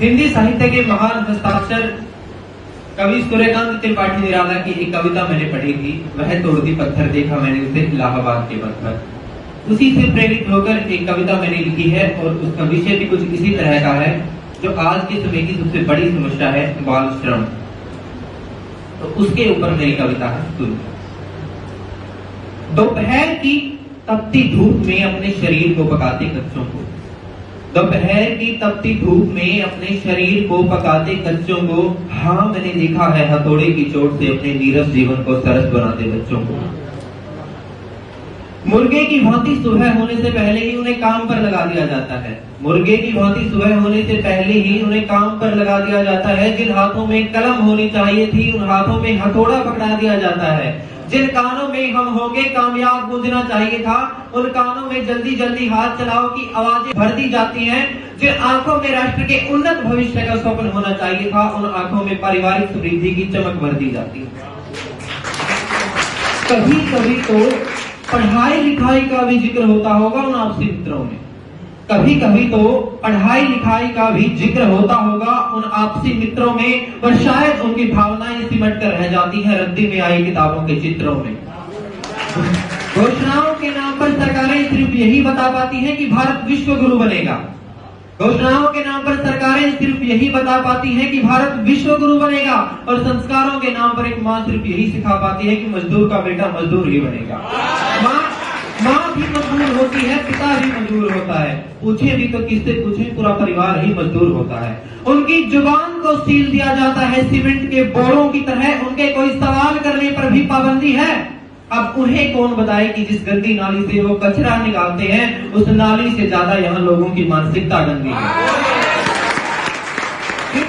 हिंदी साहित्य के महान हस्ताक्षर कवि सूर्यकांत त्रिपाठी निराला की एक कविता मैंने पढ़ी थी, वह तोड़ती पत्थर देखा मैंने उसे इलाहाबाद के पथ पर। उसी से प्रेरित होकर एक कविता मैंने लिखी है और उसका विषय भी कुछ इसी तरह का है, जो आज के समय की सबसे बड़ी समस्या है, बाल श्रम। तो उसके ऊपर मेरी कविता है सुन। दोपहर की तपती धूप में अपने शरीर को पकाते कच्चों को, दोपहर की तपती धूप में अपने शरीर को पकाते कच्चों को, हाँ मैंने देखा है हथौड़े की चोट से अपने नीरस जीवन को सरस बनाते बच्चों को। मुर्गे की भांति सुबह होने से पहले ही उन्हें काम पर लगा दिया जाता है, मुर्गे की भांति सुबह होने से पहले ही उन्हें काम पर लगा दिया जाता है। जिन हाथों में कलम होनी चाहिए थी उन हाथों में हथौड़ा पकड़ा दिया जाता है। जिन कानों में हम होंगे कामयाब गूंजना चाहिए था, उन कानों में जल्दी जल्दी हाथ चलाओ की आवाजें भर दी जाती हैं। जिन आंखों में राष्ट्र के उन्नत भविष्य का स्वप्न होना चाहिए था, उन आंखों में पारिवारिक समृद्धि की चमक भर दी जाती है। कभी कभी तो पढ़ाई लिखाई का भी जिक्र होता होगा उन आपसी मित्रों में, कभी कभी तो पढ़ाई लिखाई का भी जिक्र होता होगा उन आपसी मित्रों में, और शायद उनकी भावनाएं सिमट कर रह जाती हैं रद्दी में आई किताबों के चित्रों में। घोषणाओं के नाम पर सरकारें सिर्फ यही बता पाती हैं कि भारत विश्व गुरु बनेगा, घोषणाओं के नाम पर सरकारें सिर्फ यही बता पाती हैं कि भारत विश्व गुरु बनेगा, और संस्कारों के नाम पर एक माँ सिर्फ यही सिखा पाती है कि मजदूर का बेटा मजदूर ही बनेगा। माँ भी मजदूर होती है, पिता भी मजदूर होता है, पूछे भी तो किससे पूछे, पूरा परिवार ही मजदूर होता है। उनकी जुबान को सील दिया जाता है सीमेंट के बोरों की तरह, उनके कोई सवाल करने पर भी पाबंदी है। अब उन्हें कौन बताए कि जिस गंदी नाली से वो कचरा निकालते हैं, उस नाली से ज्यादा यहाँ लोगों की मानसिकता गंदी है। जिन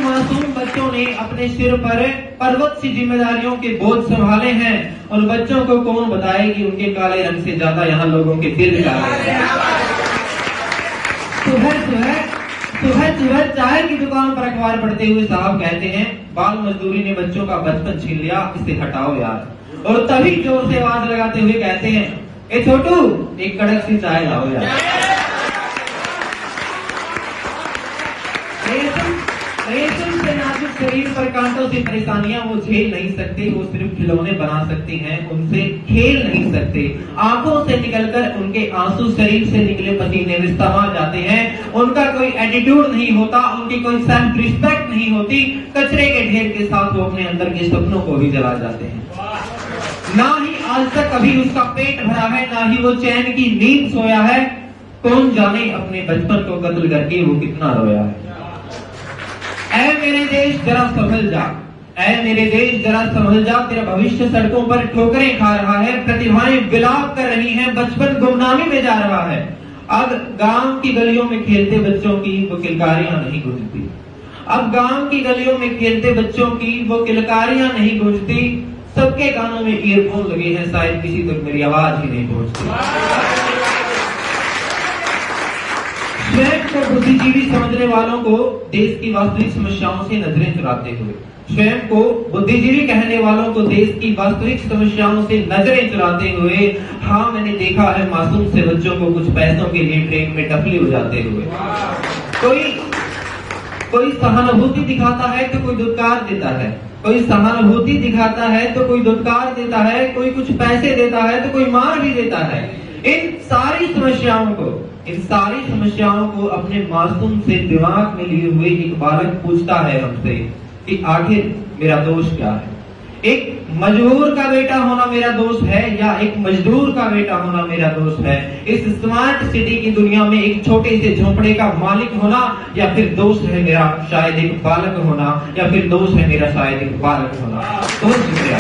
मासूम बच्चों ने अपने सिर पर पर्वत सी जिम्मेदारियों के बोझ संभाले हैं, उन बच्चों को कौन बताए कि उनके काले रंग से ज्यादा यहाँ लोगों के दिल काले हैं। सुबह चाय की दुकान पर अखबार पढ़ते हुए साहब कहते हैं, बाल मजदूरी ने बच्चों का बचपन छीन लिया, इसे हटाओ यार। और तभी जोर से आवाज लगाते हुए कहते हैं, ए छोटू एक कड़क सी चाय लाओ यार। रेशम से नाजुक शरीर पर कांटों से परेशानियां वो झेल नहीं सकते, वो सिर्फ खिलौने बना सकती हैं, उनसे खेल नहीं सकते। आंखों से निकलकर उनके आंसू, शरीर से निकले पसीने में समा जाते हैं। उनका कोई एटीट्यूड नहीं होता, उनकी कोई सेल्फ रिस्पेक्ट नहीं होती। कचरे के ढेर के साथ वो अपने अंदर के सपनों को भी जला जाते हैं। ना ही आज तक कभी उसका पेट भरा है, ना ही वो चैन की नींद सोया है। कौन जाने अपने बचपन को कत्ल करके वो कितना रोया है। ऐ मेरे देश जरा संभल जा, ऐ मेरे देश जरा संभल जा, तेरा भविष्य सड़कों पर ठोकरें खा रहा है, प्रतिभाएं विलाप कर रही हैं, बचपन गुमनामी में जा रहा है। अब गांव की गलियों में खेलते बच्चों की वो किलकारियां नहीं गूंजती, अब गांव की गलियों में खेलते बच्चों की वो किलकारियां नहीं गूंजती। सबके कानों में ईयरफोन लगे हैं, शायद किसी तक मेरी आवाज ही नहीं पहुंचती। स्वयं को बुद्धिजीवी समझने वालों को देश की वास्तविक समस्याओं से नजरें चुराते हुए, स्वयं को बुद्धिजीवी कहने वालों को देश की वास्तविक समस्याओं से नजरें चुराते हुए, हाँ मैंने देखा है मासूम से बच्चों को कुछ पैसों के लिए ट्रेन में टफली हो जाते हुए। कोई सहानुभूति दिखाता है तो कोई दुत्कार देता है, कोई सहानुभूति दिखाता है तो कोई दुत्कार देता है, कोई कुछ पैसे देता है तो कोई मार भी देता है। इन सारी समस्याओं को अपने मासूम से दिमाग में लिए हुए एक बालक पूछता है हमसे कि आखिर मेरा दोष क्या है। एक मजबूर का बेटा होना मेरा दोष है, या एक मजदूर का बेटा होना मेरा दोष है। इस स्मार्ट सिटी की दुनिया में एक छोटे से झोंपड़े का मालिक होना, या फिर दोष है मेरा शायद एक बालक होना, या फिर दोष है मेरा शायद एक बालक होना। दोष मेरा